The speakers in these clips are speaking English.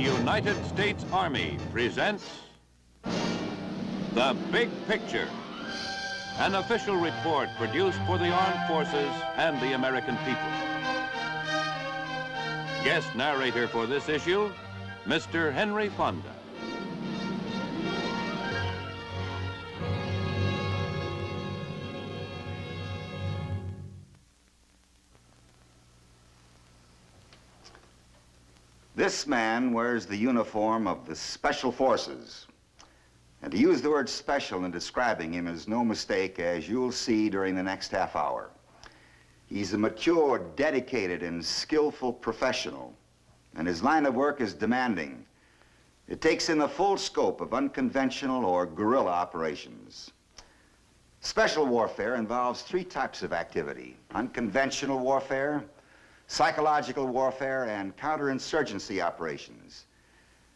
United States Army presents The Big Picture, an official report produced for the armed forces and the American people. Guest narrator for this issue, Mr. Henry Fonda. This man wears the uniform of the Special Forces. And to use the word special in describing him is no mistake, as you'll see during the next half hour. He's a mature, dedicated, and skillful professional, and his line of work is demanding. It takes in the full scope of unconventional or guerrilla operations. Special warfare involves three types of activity: unconventional warfare, psychological warfare, and counterinsurgency operations.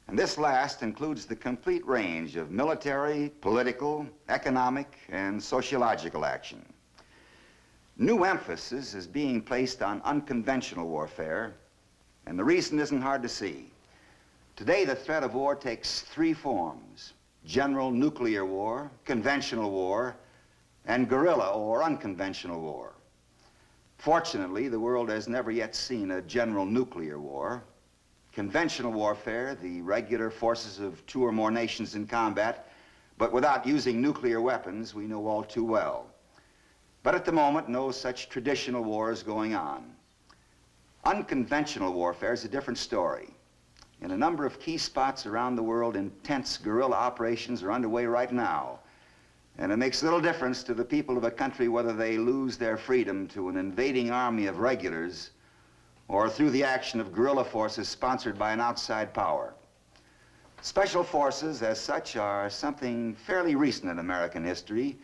And this last includes the complete range of military, political, economic, and sociological action. New emphasis is being placed on unconventional warfare, and the reason isn't hard to see. Today, the threat of war takes three forms: general nuclear war, conventional war, and guerrilla or unconventional war. Fortunately, the world has never yet seen a general nuclear war. Conventional warfare, the regular forces of two or more nations in combat, but without using nuclear weapons, we know all too well. But at the moment, no such traditional war is going on. Unconventional warfare is a different story. In a number of key spots around the world, intense guerrilla operations are underway right now. And it makes little difference to the people of a country whether they lose their freedom to an invading army of regulars or through the action of guerrilla forces sponsored by an outside power. Special forces, as such, are something fairly recent in American history,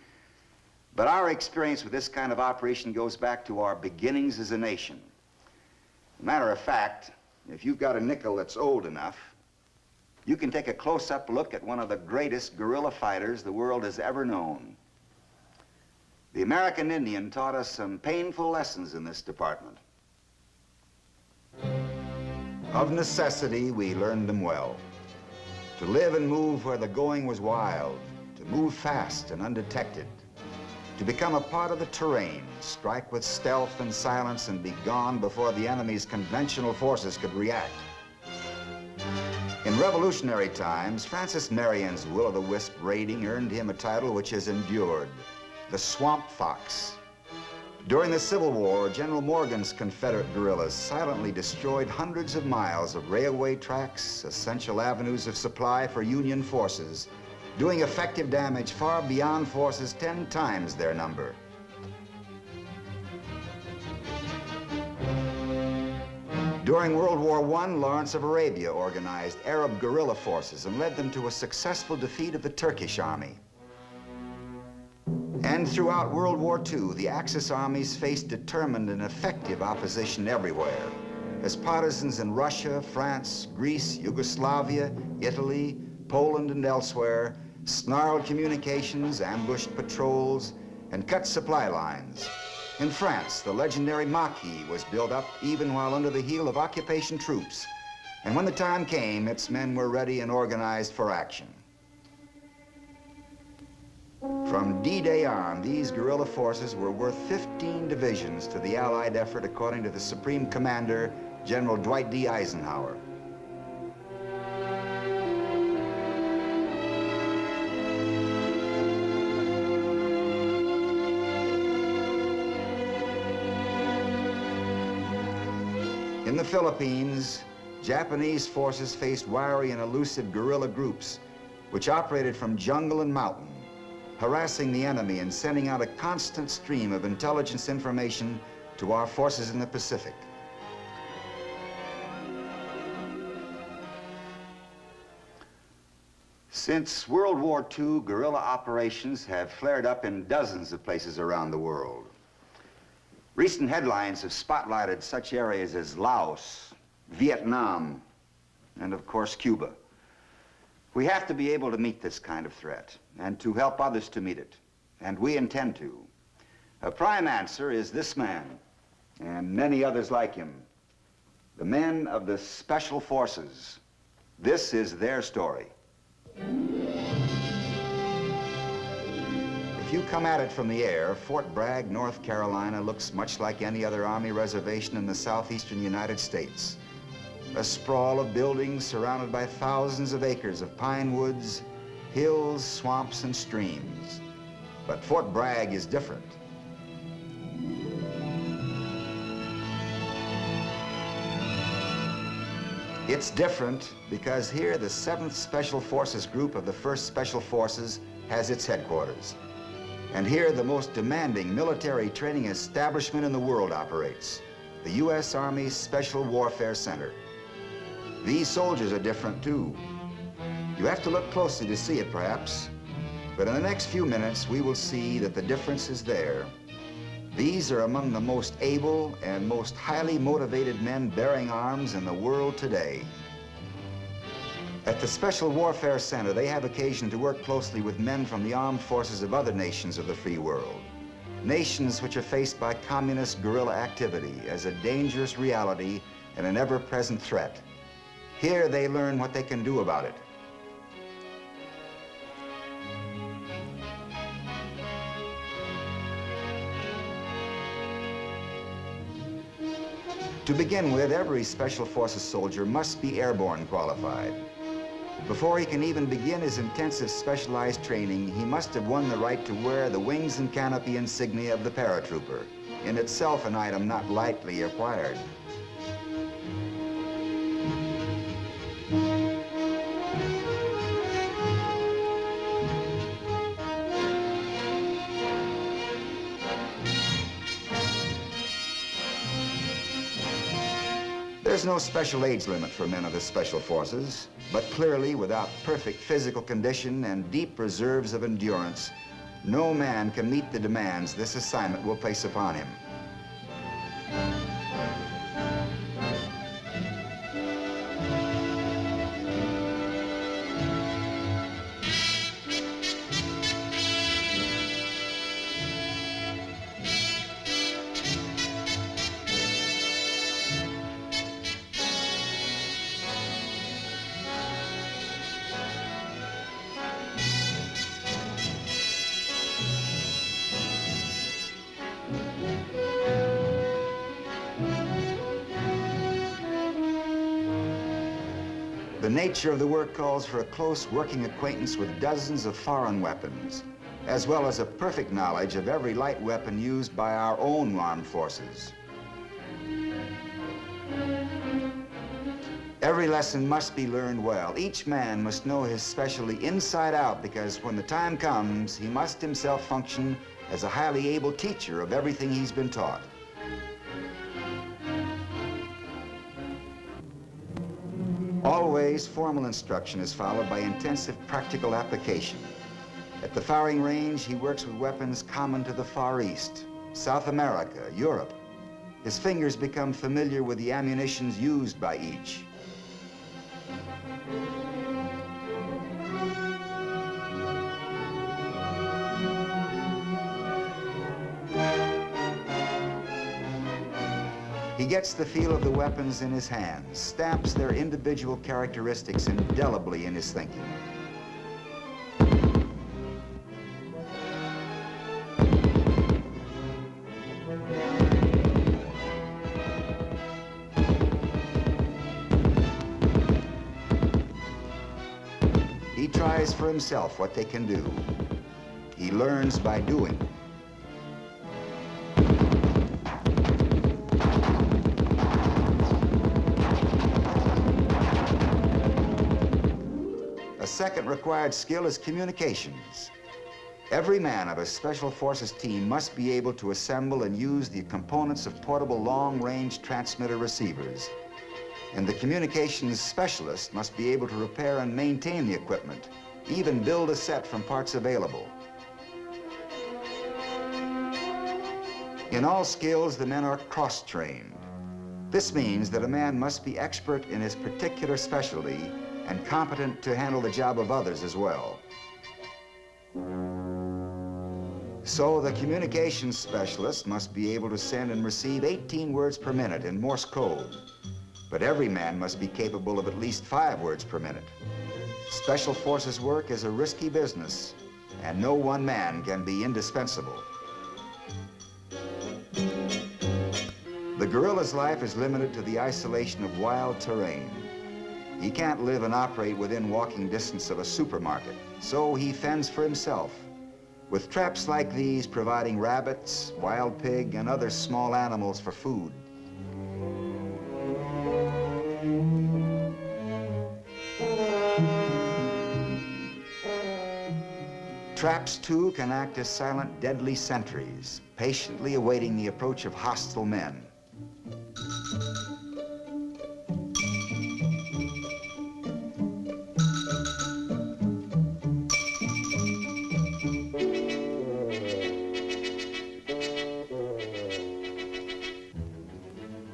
but our experience with this kind of operation goes back to our beginnings as a nation. Matter of fact, if you've got a nickel that's old enough, you can take a close-up look at one of the greatest guerrilla fighters the world has ever known. The American Indian taught us some painful lessons in this department. Of necessity, we learned them well. To live and move where the going was wild, to move fast and undetected, to become a part of the terrain, strike with stealth and silence, and be gone before the enemy's conventional forces could react. In revolutionary times, Francis Marion's will-o'-the-wisp raiding earned him a title which has endured: the Swamp Fox. During the Civil War, General Morgan's Confederate guerrillas silently destroyed hundreds of miles of railway tracks, essential avenues of supply for Union forces, doing effective damage far beyond forces 10 times their number. During World War I, Lawrence of Arabia organized Arab guerrilla forces and led them to a successful defeat of the Turkish army. And throughout World War II, the Axis armies faced determined and effective opposition everywhere, as partisans in Russia, France, Greece, Yugoslavia, Italy, Poland, and elsewhere snarled communications, ambushed patrols, and cut supply lines. In France, the legendary Maquis was built up even while under the heel of occupation troops. And when the time came, its men were ready and organized for action. From D-Day on, these guerrilla forces were worth 15 divisions to the Allied effort, according to the Supreme Commander, General Dwight D. Eisenhower. In the Philippines, Japanese forces faced wiry and elusive guerrilla groups which operated from jungle and mountain, harassing the enemy and sending out a constant stream of intelligence information to our forces in the Pacific. Since World War II, guerrilla operations have flared up in dozens of places around the world. Recent headlines have spotlighted such areas as Laos, Vietnam, and of course, Cuba. We have to be able to meet this kind of threat and to help others to meet it, and we intend to. A prime answer is this man and many others like him, the men of the Special Forces, This is their story. If you come at it from the air, Fort Bragg, North Carolina looks much like any other Army reservation in the southeastern United States. A sprawl of buildings surrounded by thousands of acres of pine woods, hills, swamps, and streams. But Fort Bragg is different. It's different because here the 7th Special Forces Group of the 1st Special Forces has its headquarters. And here the most demanding military training establishment in the world operates, the U.S. Army's Special Warfare Center. These soldiers are different too. You have to look closely to see it perhaps, but in the next few minutes we will see that the difference is there. These are among the most able and most highly motivated men bearing arms in the world today. At the Special Warfare Center, they have occasion to work closely with men from the armed forces of other nations of the free world. Nations which are faced by communist guerrilla activity as a dangerous reality and an ever-present threat. Here they learn what they can do about it. To begin with, every Special Forces soldier must be airborne qualified. Before he can even begin his intensive specialized training, he must have won the right to wear the wings and canopy insignia of the paratrooper, in itself an item not lightly acquired. There's no special age limit for men of the Special Forces, but clearly without perfect physical condition and deep reserves of endurance, no man can meet the demands this assignment will place upon him. The nature of the work calls for a close working acquaintance with dozens of foreign weapons, as well as a perfect knowledge of every light weapon used by our own armed forces. Every lesson must be learned well. Each man must know his specialty inside out, because when the time comes, he must himself function as a highly able teacher of everything he's been taught. Always, formal instruction is followed by intensive practical application. At the firing range, he works with weapons common to the Far East, South America, Europe. His fingers become familiar with the ammunitions used by each. He gets the feel of the weapons in his hands, stamps their individual characteristics indelibly in his thinking. He tries for himself what they can do. He learns by doing. A second required skill is communications. Every man of a Special Forces team must be able to assemble and use the components of portable long-range transmitter receivers. And the communications specialist must be able to repair and maintain the equipment, even build a set from parts available. In all skills, the men are cross-trained. This means that a man must be expert in his particular specialty and competent to handle the job of others as well. So the communications specialist must be able to send and receive 18 words per minute in Morse code. but every man must be capable of at least 5 words per minute. Special Forces work is a risky business, and no one man can be indispensable. The guerrilla's life is limited to the isolation of wild terrain. He can't live and operate within walking distance of a supermarket, so he fends for himself, with traps like these providing rabbits, wild pig, and other small animals for food. Traps, too, can act as silent, deadly sentries, patiently awaiting the approach of hostile men.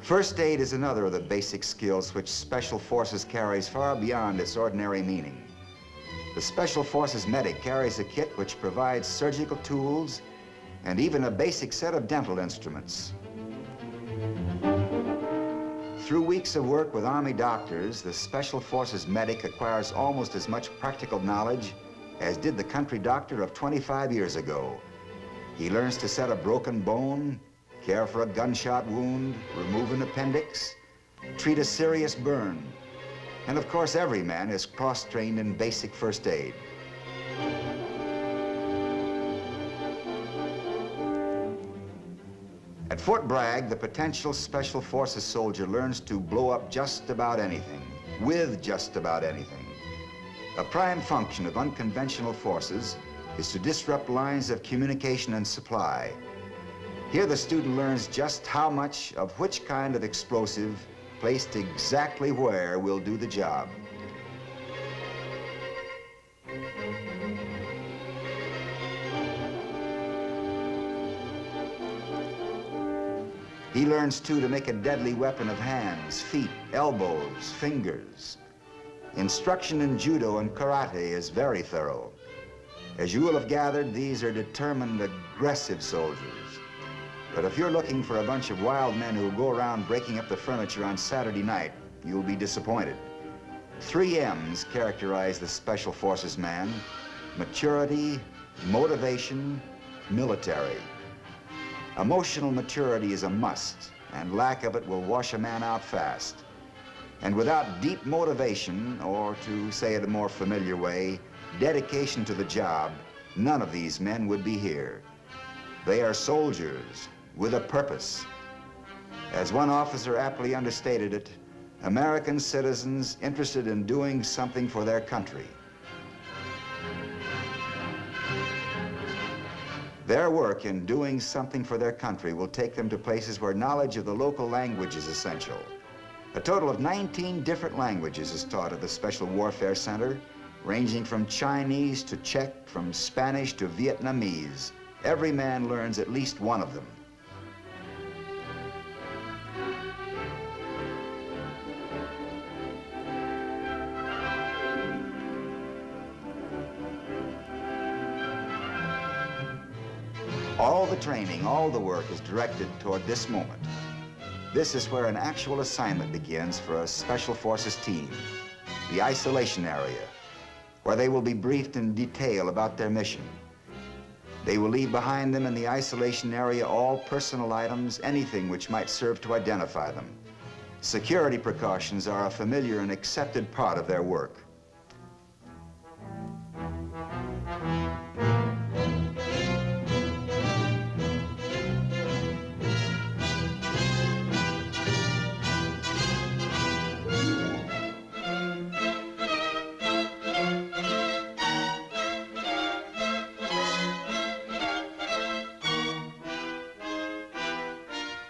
First aid is another of the basic skills which Special Forces carries far beyond its ordinary meaning. The Special Forces medic carries a kit which provides surgical tools and even a basic set of dental instruments. Through weeks of work with Army doctors, the Special Forces medic acquires almost as much practical knowledge as did the country doctor of 25 years ago. He learns to set a broken bone, care for a gunshot wound, remove an appendix, treat a serious burn. And of course, every man is cross-trained in basic first aid. At Fort Bragg, the potential Special Forces soldier learns to blow up just about anything, with just about anything. A prime function of unconventional forces is to disrupt lines of communication and supply. Here the student learns just how much of which kind of explosive placed exactly where will do the job. He learns, too, to make a deadly weapon of hands, feet, elbows, fingers. Instruction in judo and karate is very thorough. As you will have gathered, these are determined, aggressive soldiers. But if you're looking for a bunch of wild men who go around breaking up the furniture on Saturday night, you'll be disappointed. 3 M's characterize the Special Forces man: maturity, motivation, military. Emotional maturity is a must, and lack of it will wash a man out fast. And without deep motivation, or to say it a more familiar way, dedication to the job, none of these men would be here. They are soldiers with a purpose. As one officer aptly understated it, American citizens interested in doing something for their country. Their work in doing something for their country will take them to places where knowledge of the local language is essential. A total of 19 different languages is taught at the Special Warfare Center, ranging from Chinese to Czech, from Spanish to Vietnamese. Every man learns at least one of them. All the training, all the work is directed toward this moment. This is where an actual assignment begins for a Special Forces team, the isolation area, where they will be briefed in detail about their mission. They will leave behind them in the isolation area all personal items, anything which might serve to identify them. Security precautions are a familiar and accepted part of their work.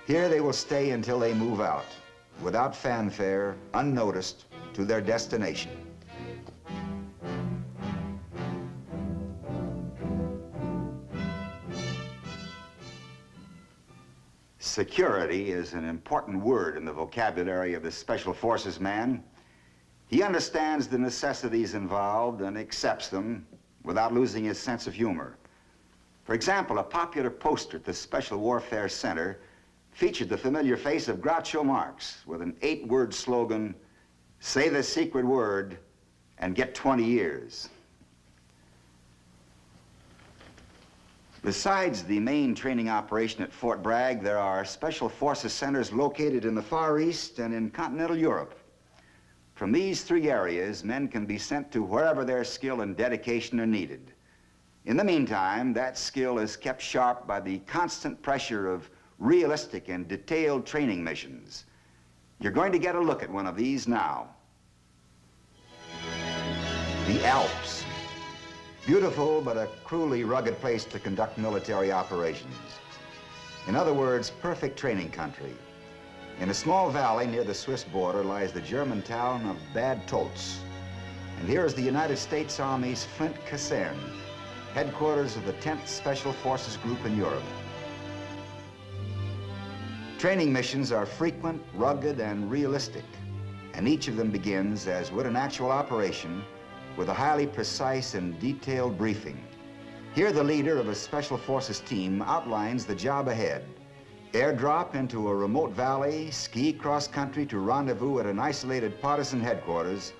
Here they will stay until they move out, without fanfare, unnoticed, to their destination. Security is an important word in the vocabulary of the Special Forces man. He understands the necessities involved and accepts them without losing his sense of humor. For example, a popular poster at the Special Warfare Center featured the familiar face of Groucho Marx with an 8-word slogan, "Say the secret word and get 20 years." Besides the main training operation at Fort Bragg, there are Special Forces centers located in the Far East and in continental Europe. From these 3 areas, men can be sent to wherever their skill and dedication are needed. In the meantime, that skill is kept sharp by the constant pressure of realistic and detailed training missions. You're going to get a look at one of these now. The Alps. Beautiful, but a cruelly rugged place to conduct military operations. In other words, perfect training country. In a small valley near the Swiss border lies the German town of Bad Tolz. And here is the United States Army's Flint Kaserne, headquarters of the 10th Special Forces Group in Europe. Training missions are frequent, rugged, and realistic, and each of them begins, as would an actual operation, with a highly precise and detailed briefing. Here, the leader of a Special Forces team outlines the job ahead. Airdrop into a remote valley, ski cross-country to rendezvous at an isolated partisan headquarters,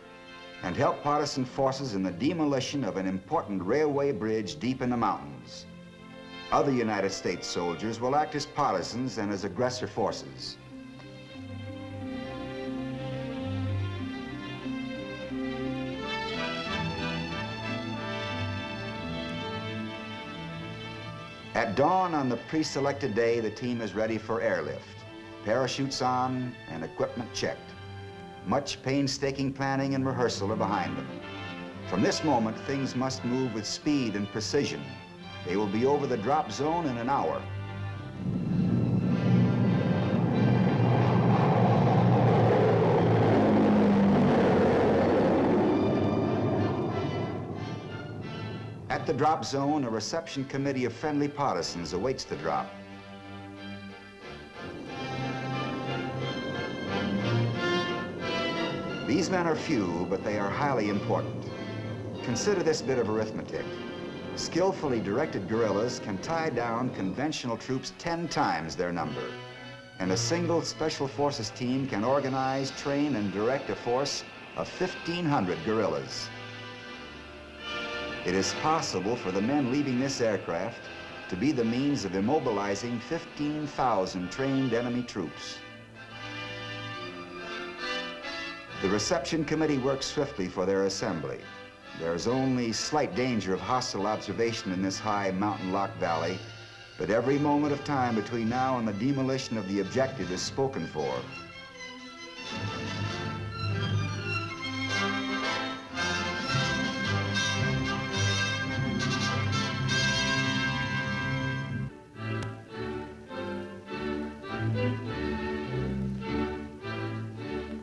and help partisan forces in the demolition of an important railway bridge deep in the mountains. Other United States soldiers will act as partisans and as aggressor forces. At dawn on the pre-selected day, the team is ready for airlift. Parachutes on and equipment checked. Much painstaking planning and rehearsal are behind them. From this moment, things must move with speed and precision. They will be over the drop zone in an hour. At the drop zone, a reception committee of friendly partisans awaits the drop. These men are few, but they are highly important. Consider this bit of arithmetic. Skillfully directed guerrillas can tie down conventional troops 10 times their number. And a single Special Forces team can organize, train, and direct a force of 1,500 guerrillas. It is possible for the men leaving this aircraft to be the means of immobilizing 15,000 trained enemy troops. The reception committee works swiftly for their assembly. There's only slight danger of hostile observation in this high mountain-locked valley, but every moment of time between now and the demolition of the objective is spoken for.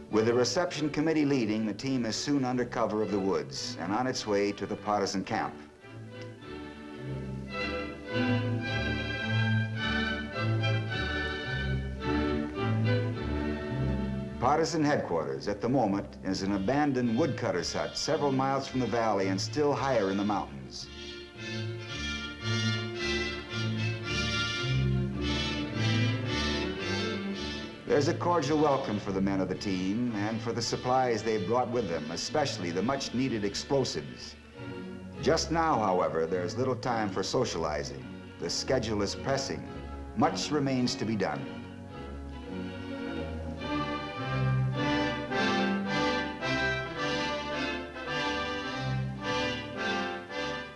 With the reception committee leading, the team is soon under cover of the woods and on its way to the partisan camp. Partisan headquarters at the moment is an abandoned woodcutter's hut several miles from the valley and still higher in the mountains. There's a cordial welcome for the men of the team and for the supplies they've brought with them, especially the much-needed explosives. Just now, however, there's little time for socializing. The schedule is pressing. Much remains to be done.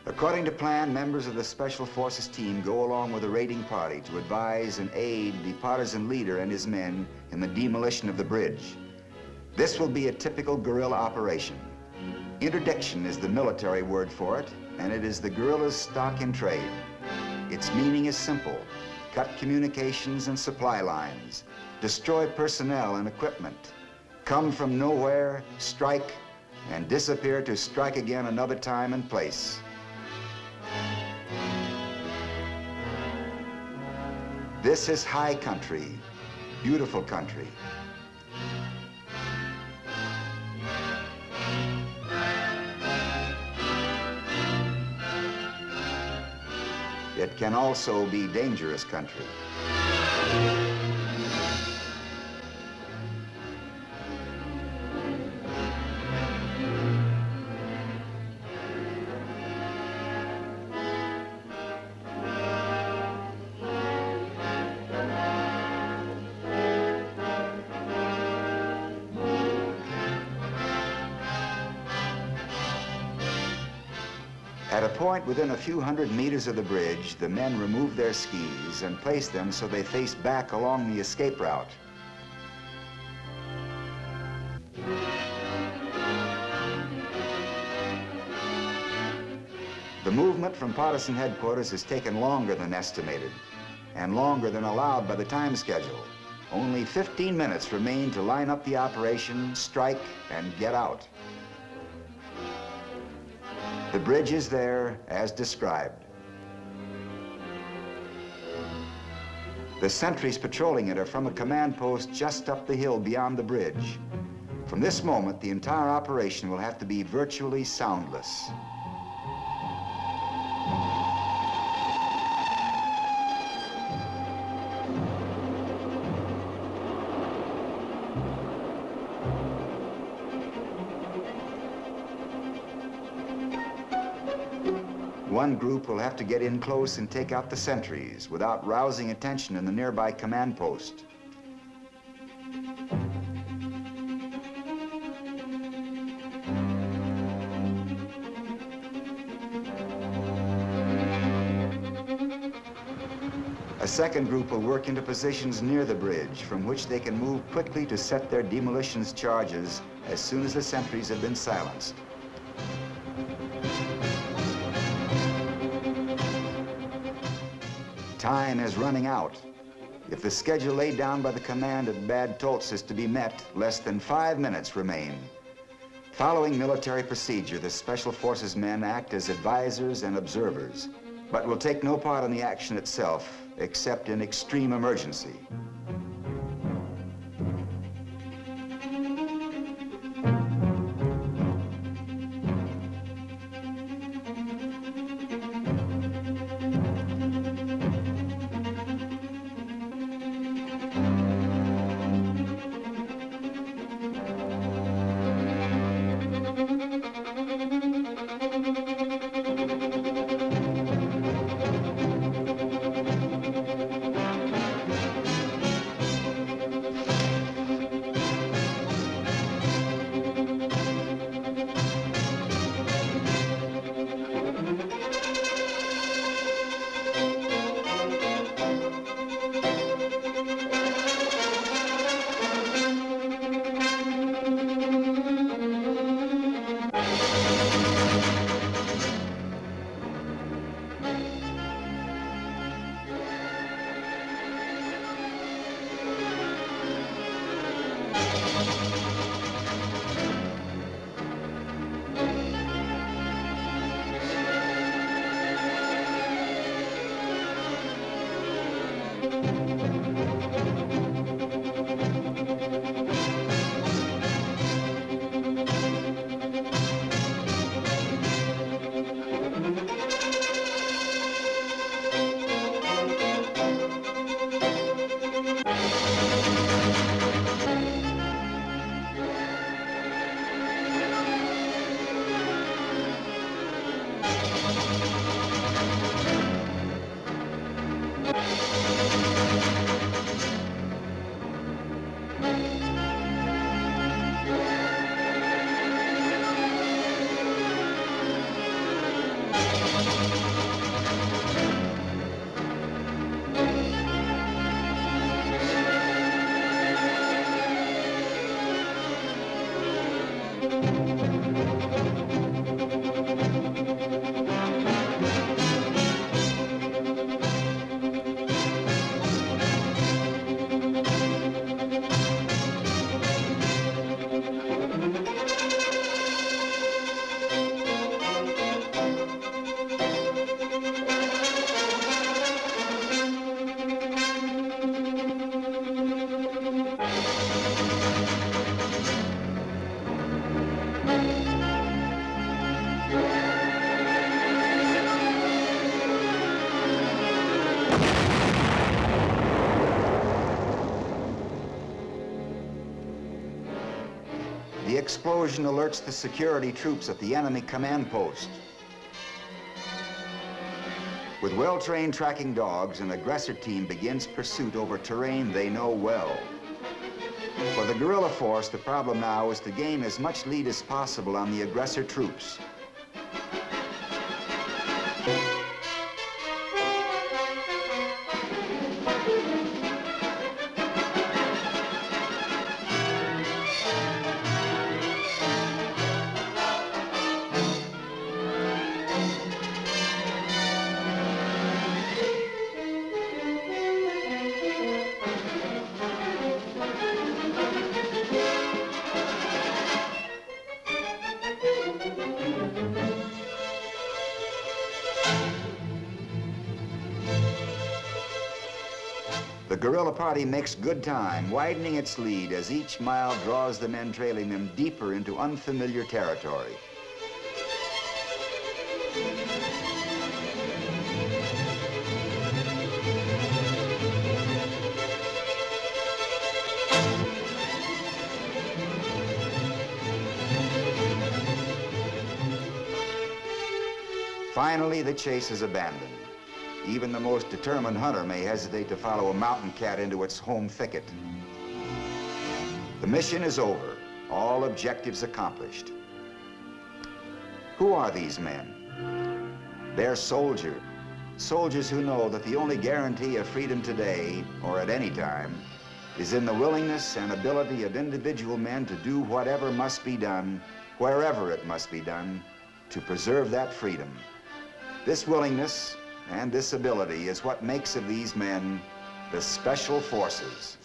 According to plan, members of the Special Forces team go along with the raiding party to advise and aid the partisan leader and his men in the demolition of the bridge. This will be a typical guerrilla operation. Interdiction is the military word for it, and it is the guerrilla's stock in trade. Its meaning is simple: cut communications and supply lines, destroy personnel and equipment, come from nowhere, strike, and disappear to strike again another time and place. This is high country, beautiful country. It can also be dangerous country. At a point within a few hundred meters of the bridge, the men remove their skis and place them so they face back along the escape route. The movement from partisan headquarters has taken longer than estimated and longer than allowed by the time schedule. Only 15 minutes remain to line up the operation, strike, and get out. The bridge is there as described. The sentries patrolling it are from a command post just up the hill beyond the bridge. From this moment, the entire operation will have to be virtually soundless. One group will have to get in close and take out the sentries without rousing attention in the nearby command post. A second group will work into positions near the bridge from which they can move quickly to set their demolitions charges as soon as the sentries have been silenced. Time is running out. If the schedule laid down by the command at Bad Tolz is to be met, less than 5 minutes remain. Following military procedure, the Special Forces men act as advisors and observers, but will take no part in the action itself, except in extreme emergency. The explosion alerts the security troops at the enemy command post. With well-trained tracking dogs, an aggressor team begins pursuit over terrain they know well. For the guerrilla force, the problem now is to gain as much lead as possible on the aggressor troops. guerrilla party makes good time, widening its lead as each mile draws the men trailing them deeper into unfamiliar territory. Finally, the chase is abandoned. Even the most determined hunter may hesitate to follow a mountain cat into its home thicket. The mission is over, all objectives accomplished. Who are these men? They're soldiers who know that the only guarantee of freedom today, or at any time, is in the willingness and ability of individual men to do whatever must be done, wherever it must be done, to preserve that freedom. This willingness and this ability is what makes of these men the Special Forces.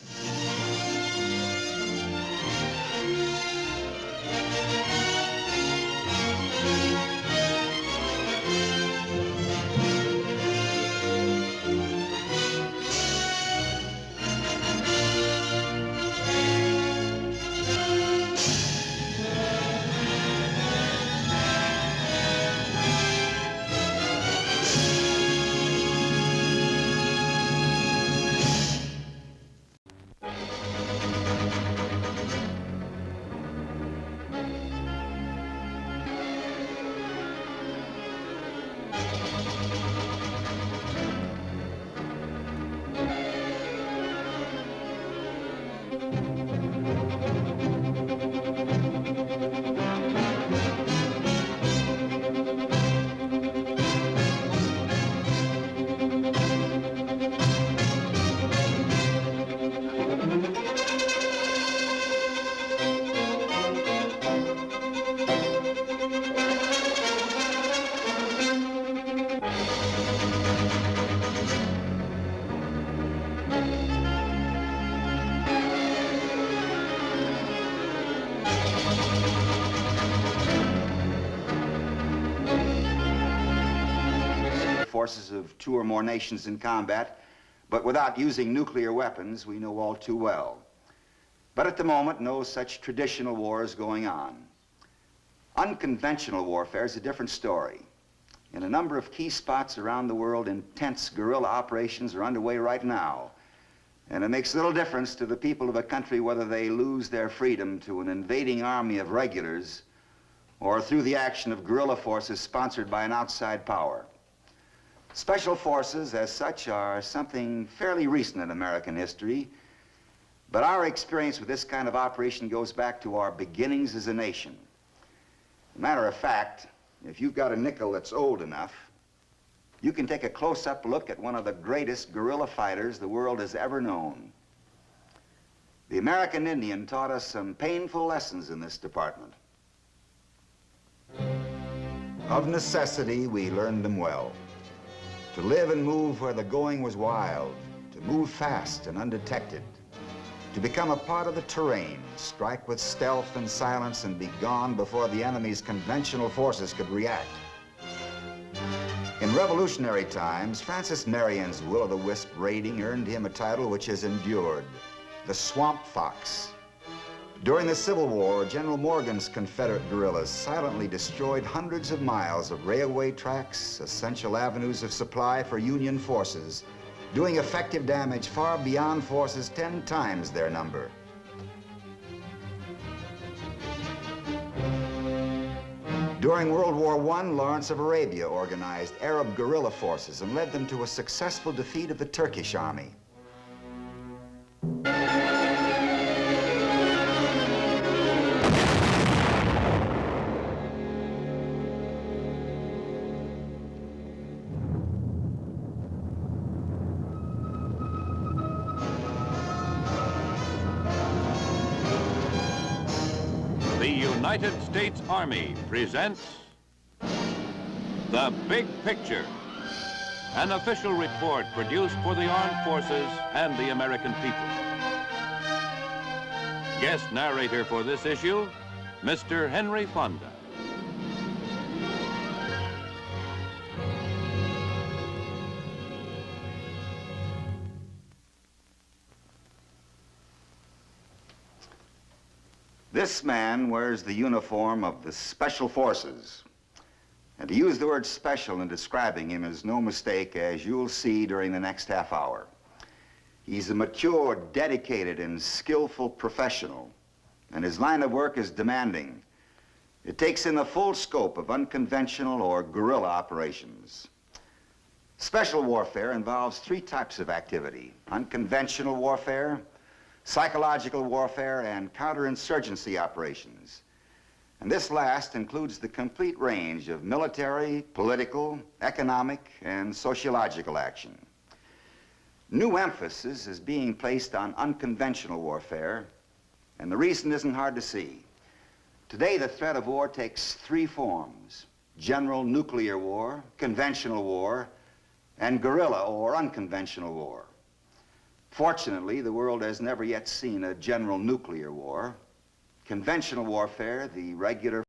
Forces of two or more nations in combat, but without using nuclear weapons, we know all too well. But at the moment, no such traditional war is going on. Unconventional warfare is a different story. In a number of key spots around the world, intense guerrilla operations are underway right now. And it makes little difference to the people of a country whether they lose their freedom to an invading army of regulars or through the action of guerrilla forces sponsored by an outside power. Special forces, as such, are something fairly recent in American history, but our experience with this kind of operation goes back to our beginnings as a nation. Matter of fact, if you've got a nickel that's old enough, you can take a close-up look at one of the greatest guerrilla fighters the world has ever known. The American Indian taught us some painful lessons in this department. Of necessity, we learned them well. To live and move where the going was wild, to move fast and undetected, to become a part of the terrain, strike with stealth and silence and be gone before the enemy's conventional forces could react. In revolutionary times, Francis Marion's will-o'-the-wisp raiding earned him a title which has endured, the Swamp Fox. During the Civil War, General Morgan's Confederate guerrillas silently destroyed hundreds of miles of railway tracks, essential avenues of supply for Union forces, doing effective damage far beyond forces 10 times their number. During World War I, Lawrence of Arabia organized Arab guerrilla forces and led them to a successful defeat of the Turkish army. The United States Army presents The Big Picture, an official report produced for the armed forces and the American people. Guest narrator for this issue, Mr. Henry Fonda. This man wears the uniform of the Special Forces. And to use the word special in describing him is no mistake, as you'll see during the next half hour. He's a mature, dedicated, and skillful professional, and his line of work is demanding. It takes in the full scope of unconventional or guerrilla operations. Special warfare involves three types of activity: unconventional warfare, psychological warfare, and counterinsurgency operations. And this last includes the complete range of military, political, economic, and sociological action. New emphasis is being placed on unconventional warfare, and the reason isn't hard to see. Today, the threat of war takes three forms: general nuclear war, conventional war, and guerrilla or unconventional war. Fortunately, the world has never yet seen a general nuclear war. Conventional warfare, the regular